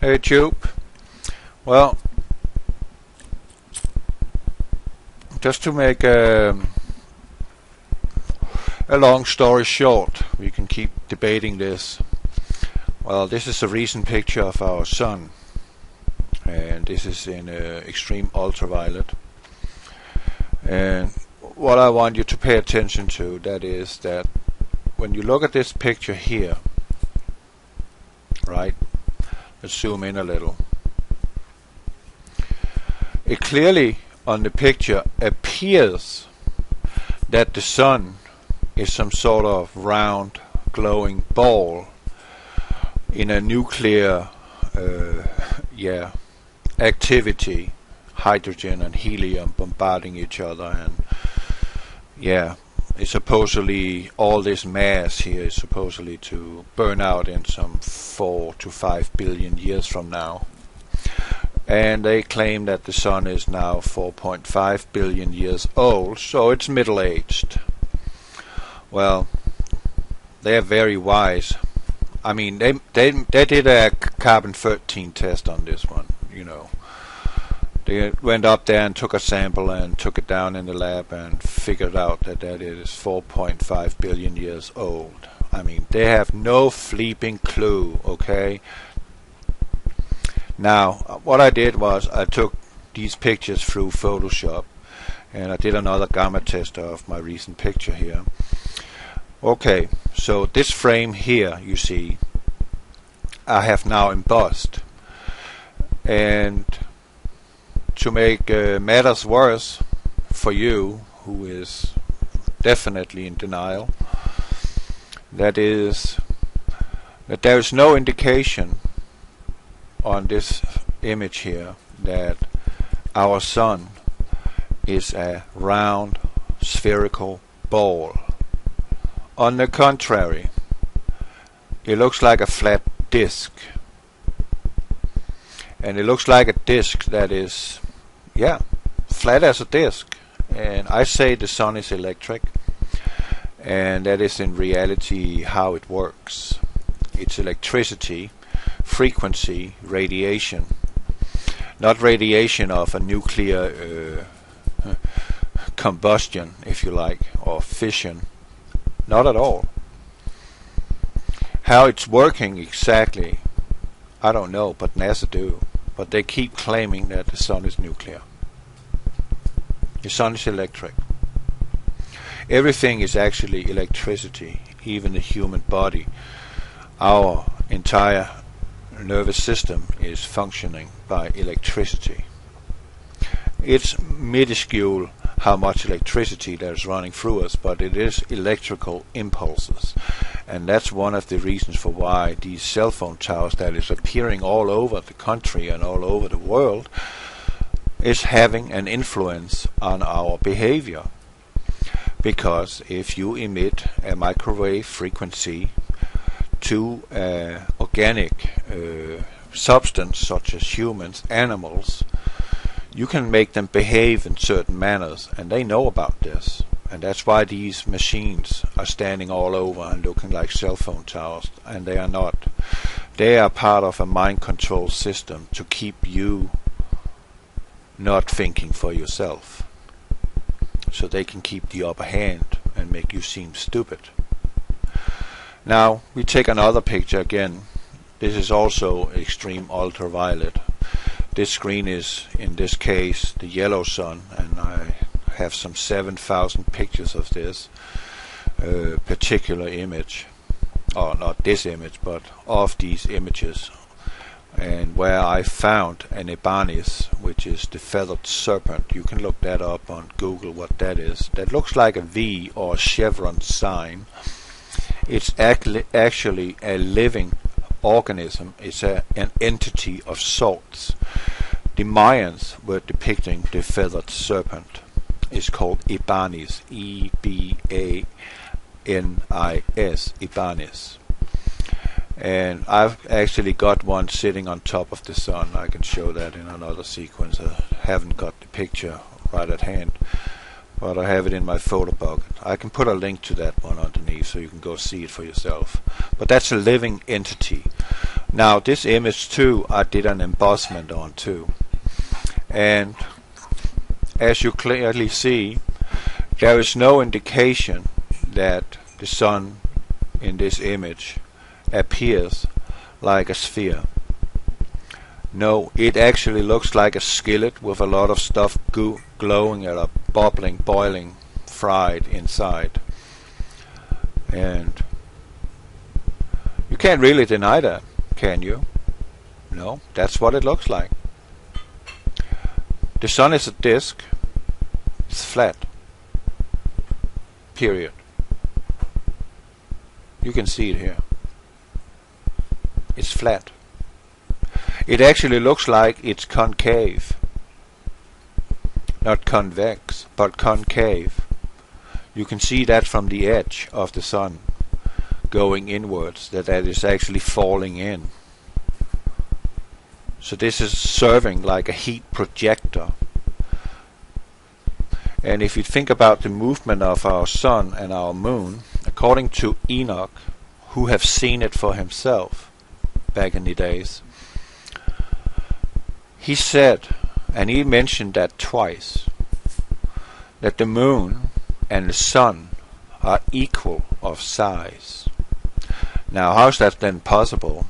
Hey Tube. Well, just to make a long story short, we can keep debating this. Well, this is a recent picture of our sun, and this is in extreme ultraviolet. And what I want you to pay attention to, that is that when you look at this picture here, right? Let's zoom in a little. It clearly on the picture appears that the sun is some sort of round glowing ball in a nuclear activity, hydrogen and helium bombarding each other, and it's supposedly all this mass here is supposedly to burn out in some 4 to 5 billion years from now. And they claim that the sun is now 4.5 billion years old, so it's middle-aged. Well, they are very wise. I mean, they did a carbon-13 test on this one, you know. They went up there and took a sample and took it down in the lab and figured out that it is 4.5 billion years old. I mean, they have no flipping clue, okay? Now, what I did was I took these pictures through Photoshop, and I did another gamma test of my recent picture here. Okay, so this frame here, you see, I have now embossed. And to make matters worse for you, who is definitely in denial, that is that there is no indication on this image here that our sun is a round spherical ball. On the contrary, it looks like a flat disk. And it looks like a disk that is, flat as a disk. And I say the sun is electric, and that is in reality how it works. It's electricity, frequency, radiation. Not radiation of a nuclear combustion, if you like, or fission. Not at all. How it's working exactly, I don't know, but NASA do. But they keep claiming that the sun is nuclear. The sun is electric. Everything is actually electricity, even the human body. Our entire nervous system is functioning by electricity. It's minuscule how much electricity that is running through us, but it is electrical impulses. And that's one of the reasons for why these cell phone towers that is appearing all over the country and all over the world is having an influence on our behavior. Because if you emit a microwave frequency to an organic substance such as humans, animals, you can make them behave in certain manners, and they know about this. And that's why these machines are standing all over and looking like cell phone towers, and they are not. They are part of a mind control system to keep you not thinking for yourself, so they can keep the upper hand and make you seem stupid. Now we take another picture again. This is also extreme ultraviolet. This screen is, in this case, the yellow sun, and I have some 7,000 pictures of this particular image, or not this image, but of these images, and where I found an Ibanez, which is the feathered serpent. You can look that up on Google what that is. That looks like a V or a chevron sign. It's actually a living organism. It's an entity of sorts. The Mayans were depicting the feathered serpent. It's called Ibanez, E-B-A-N-I-S, Ibanez. And I've actually got one sitting on top of the sun. I can show that in another sequence. I haven't got the picture right at hand, but I have it in my photo bucket. I can put a link to that one underneath so you can go see it for yourself. But that's a living entity. Now this image too, I did an embossment on too, and as you clearly see, there is no indication that the sun in this image appears like a sphere. No, it actually looks like a skillet with a lot of stuff glowing or bubbling, boiling, fried inside. And you can't really deny that, can you? No, that's what it looks like. The sun is a disk. It's flat. Period. You can see it here. It's flat. It actually looks like it's concave. Not convex, but concave. You can see that from the edge of the sun going inwards, that is actually falling in. So this is serving like a heat projector. And if you think about the movement of our sun and our moon, according to Enoch, who have seen it for himself back in the days, he said, and he mentioned that twice, that the moon and the sun are equal of size. Now, how's that then possible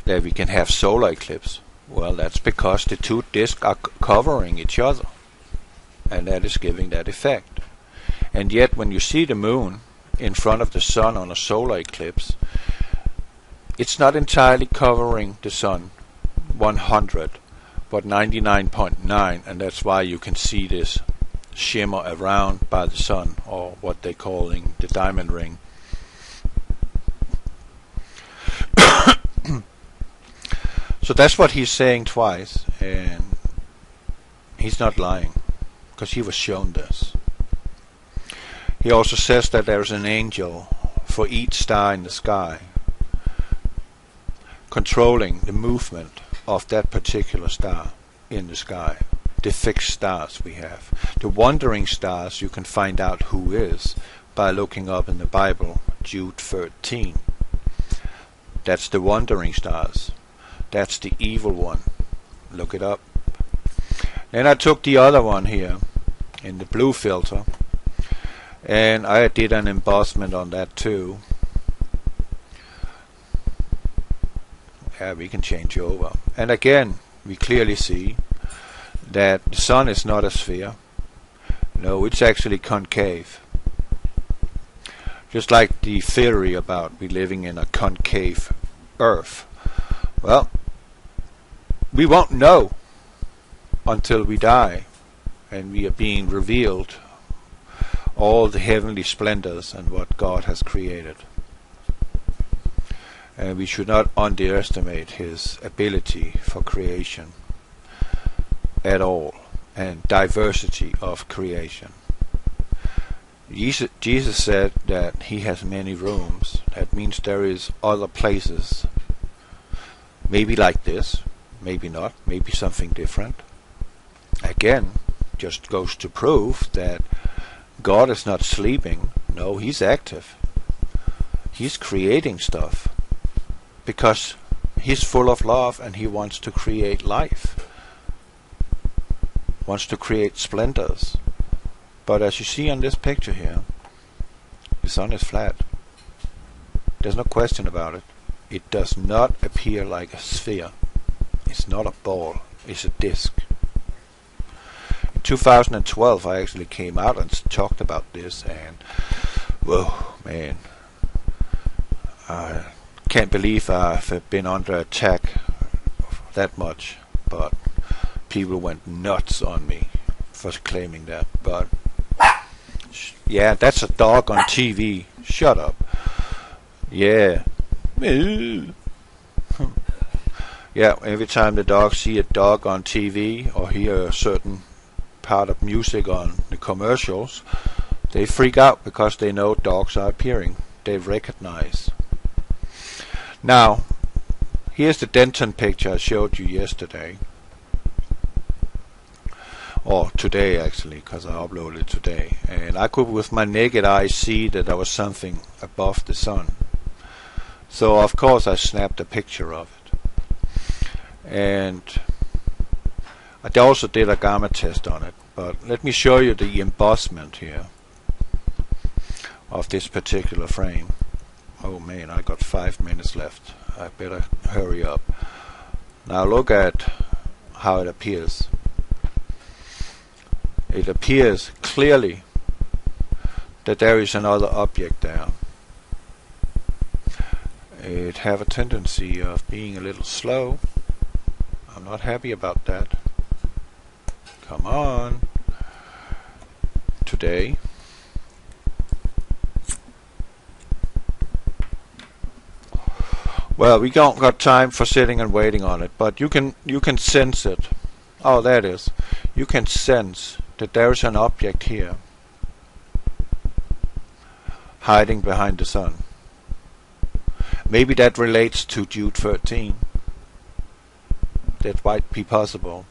that we can have solar eclipse? Well, that's because the two disks are covering each other, and that is giving that effect. And yet, when you see the moon in front of the sun on a solar eclipse, it's not entirely covering the sun 100, but 99.9, and that's why you can see this shimmer around by the sun, or what they're calling the diamond ring. So that's what he's saying twice, and he's not lying, because he was shown this. He also says that there's an angel for each star in the sky, controlling the movement of that particular star in the sky. The fixed stars we have. The wandering stars you can find out who is by looking up in the Bible, Jude 13. That's the wandering stars. That's the evil one. Look it up. Then I took the other one here in the blue filter, and I did an embossment on that too. Yeah, we can change over. And again, we clearly see that the sun is not a sphere. No, it's actually concave. Just like the theory about we living in a concave Earth. Well, we won't know until we die and we are being revealed all the heavenly splendors and what God has created. And we should not underestimate his ability for creation at all, and diversity of creation. Jesus said that he has many rooms. That means there is other places, maybe like this, maybe not, maybe something different. Again, just goes to prove that God is not sleeping. No, he's active. He's creating stuff because he's full of love and he wants to create life, wants to create splendors. But as you see on this picture here, the sun is flat. There's no question about it. It does not appear like a sphere. It's not a ball. It's a disc. In 2012 I actually came out and talked about this, and whoa, man, I can't believe I've been under attack that much, but people went nuts on me for claiming that. But yeah, that's a dog on TV. Shut up. Yeah. Yeah, every time the dogs see a dog on TV or hear a certain part of music on the commercials, they freak out because they know dogs are appearing. They recognize. Now, here's the Denton picture I showed you yesterday. Or today actually, because I uploaded it today. And I could with my naked eye see that there was something above the sun. So of course I snapped a picture of it, and I also did a gamma test on it. But let me show you the embossment here of this particular frame. Oh man, I got 5 minutes left. I better hurry up. Now look at how it appears. It appears clearly that there is another object there. It have a tendency of being a little slow. I'm not happy about that. Come on. Today. Well, we don't got time for sitting and waiting on it, but you can sense it. Oh, there it is. You can sense that there is an object here hiding behind the sun. Maybe that relates to Jude 13. That might be possible.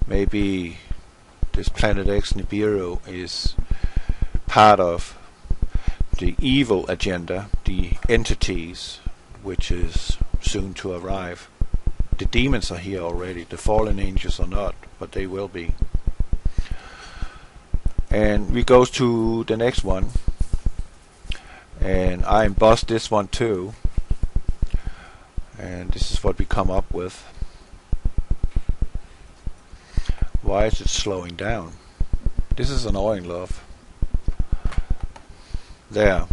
Maybe this PlanetX Nibiru is part of the evil agenda, the entities which is soon to arrive. The demons are here already. The fallen angels are not, but they will be. And we go to the next one, and I embossed this one too, and this is what we come up with. Why is it slowing down? This is annoying, love. There,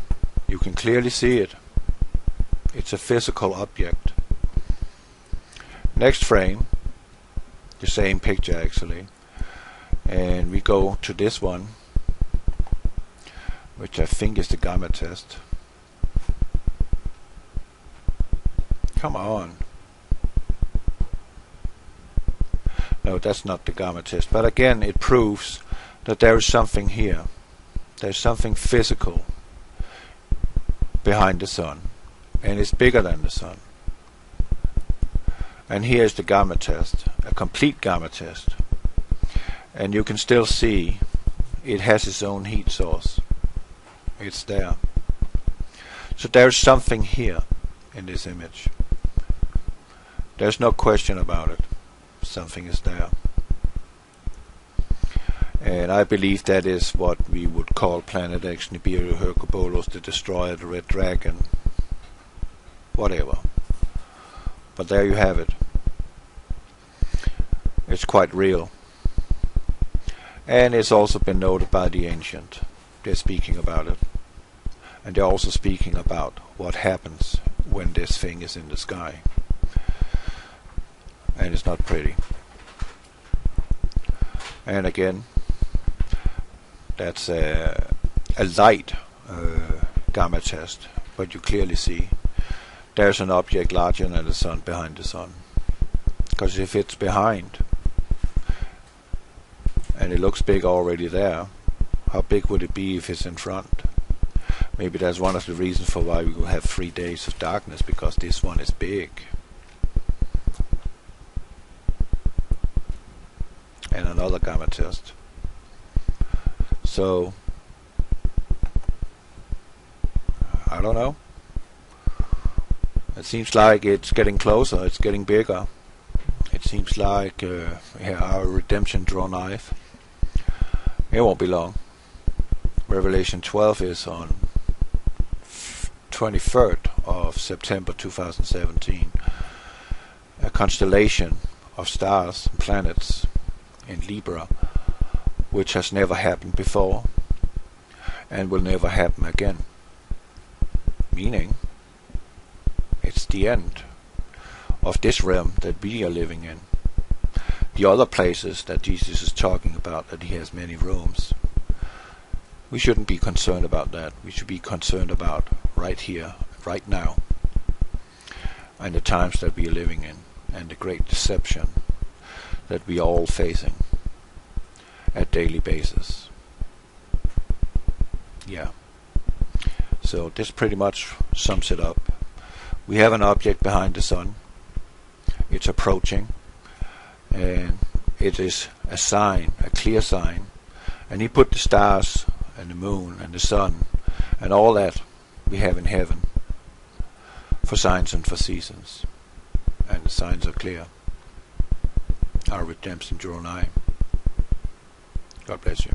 you can clearly see it. It's a physical object. Next frame, the same picture actually, and we go to this one, which I think is the gamma test. Come on. No, that's not the gamma test, but again it proves that there is something here. There's something physical behind the sun, and it's bigger than the sun. And here's the gamma test, a complete gamma test, and you can still see it has its own heat source. It's there. So there's something here in this image. There's no question about it. Something is there. And I believe that is what we would call PlanetX Nibiru Hercubolus, the Destroyer, the Red Dragon, whatever. But there you have it. It's quite real. And it's also been noted by the ancient. They're speaking about it. And they're also speaking about what happens when this thing is in the sky. And it's not pretty. And again, that's a light gamma test, but you clearly see there's an object larger than the sun behind the sun. Because if it's behind and it looks big already there, how big would it be if it's in front? Maybe that's one of the reasons for why we will have 3 days of darkness, because this one is big. And another gamma test. So I don't know. It seems like it's getting closer, it's getting bigger. It seems like our redemption draw knife. It won't be long. Revelation 12 is on 23rd of September 2017. A constellation of stars and planets in Libra, which has never happened before and will never happen again. Meaning, it's the end of this realm that we are living in. The other places that Jesus is talking about, that he has many rooms, we shouldn't be concerned about that. We should be concerned about right here, right now, and the times that we are living in, and the great deception that we are all facing at daily basis. Yeah. So this pretty much sums it up. We have an object behind the sun. It's approaching, and it is a sign, a clear sign. And he put the stars and the moon and the sun and all that we have in heaven for signs and for seasons. And the signs are clear. Our redemption drew nigh. God bless you.